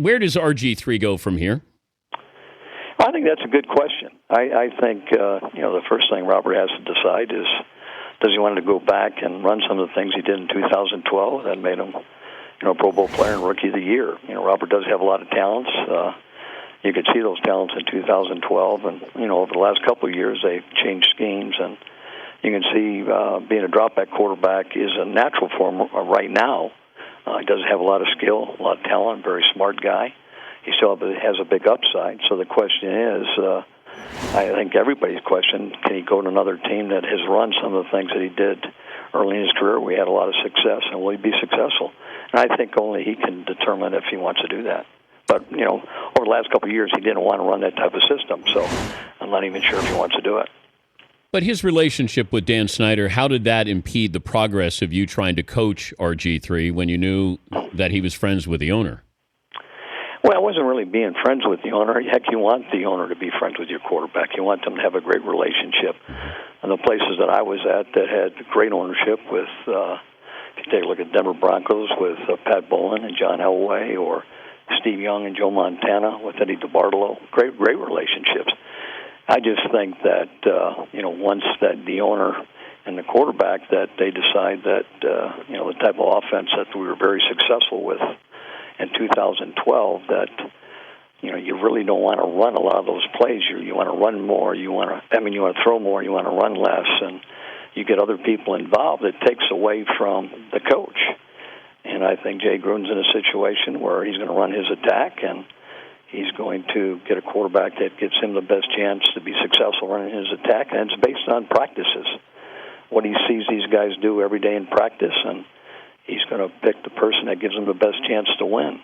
Where does RG3 go from here? Well, I think that's a good question. I think the first thing Robert has to decide is, does he want to go back and run some of the things he did in 2012 that made him, Pro Bowl player and Rookie of the Year? Robert does have a lot of talents. You could see those talents in 2012, and over the last couple of years they've changed schemes, and you can see being a drop-back quarterback is a natural for him right now. He doesn't have a lot of skill, a lot of talent, very smart guy. He still has a big upside. So the question is, I think everybody's question, can he go to another team that has run some of the things that he did early in his career? We had a lot of success, and will he be successful? And I think only he can determine if he wants to do that. But, over the last couple of years, he didn't want to run that type of system, so I'm not even sure if he wants to do it. But his relationship with Dan Snyder, how did that impede the progress of you trying to coach RG3 when you knew that he was friends with the owner? Well, I wasn't really being friends with the owner. Heck, you want the owner to be friends with your quarterback. You want them to have a great relationship. And the places that I was at that had great ownership with, if you take a look at Denver Broncos with Pat Bowlen and John Elway, or Steve Young and Joe Montana with Eddie DeBartolo, great relationships. I just think that, once that the owner and the quarterback, that they decide that, the type of offense that we were very successful with in 2012, that you really don't want to run a lot of those plays. You want to run more. You want to throw more. You want to run less, and you get other people involved. It takes away from the coach. And I think Jay Gruden's in a situation where he's going to run his attack, and he's going to get a quarterback that gives him the best chance to be successful running his attack, and it's based on practices, what he sees these guys do every day in practice, and he's going to pick the person that gives him the best chance to win.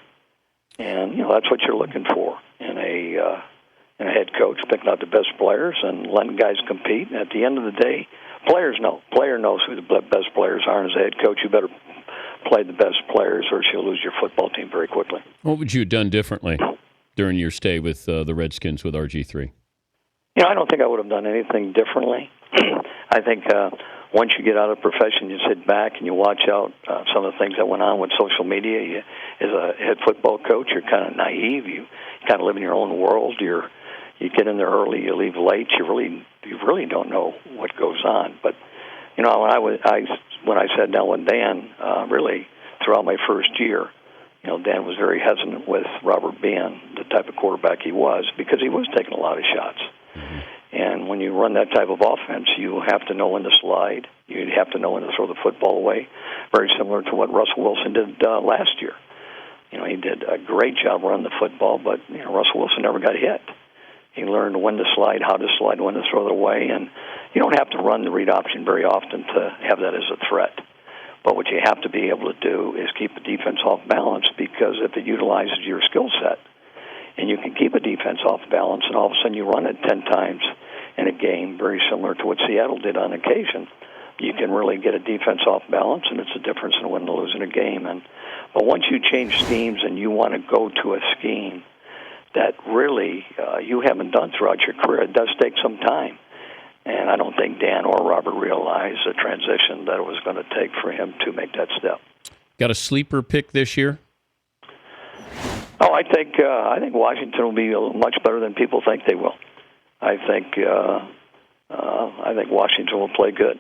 And that's what you're looking for in a head coach, picking out the best players and letting guys compete. And at the end of the day, players know. Player knows who the best players are, and as a head coach, you better play the best players, or you'll lose your football team very quickly. What would you have done differently during your stay with the Redskins with RG3? I don't think I would have done anything differently. I think once you get out of the profession, you sit back and you watch out some of the things that went on with social media. As a head football coach, you're kind of naive. You kind of live in your own world. You get in there early, you leave late. You really don't know what goes on. But when I sat down with Dan, really throughout my first year, Dan was very hesitant with Robert being the type of quarterback he was, because he was taking a lot of shots. Mm-hmm. And when you run that type of offense, you have to know when to slide. You have to know when to throw the football away, very similar to what Russell Wilson did last year. He did a great job running the football, but Russell Wilson never got hit. He learned when to slide, how to slide, when to throw it away, and you don't have to run the read option very often to have that as a threat. But what you have to be able to do is keep the defense off balance, because if it utilizes your skill set, and you can keep a defense off balance, and all of a sudden you run it 10 times in a game, very similar to what Seattle did on occasion, you can really get a defense off balance, and it's a difference in winning or losing a game. But once you change schemes and you want to go to a scheme that really you haven't done throughout your career, it does take some time. And I don't think Dan or Robert realized the transition that it was going to take for him to make that step. Got a sleeper pick this year? Oh, I think Washington will be much better than people think they will. I think Washington will play good.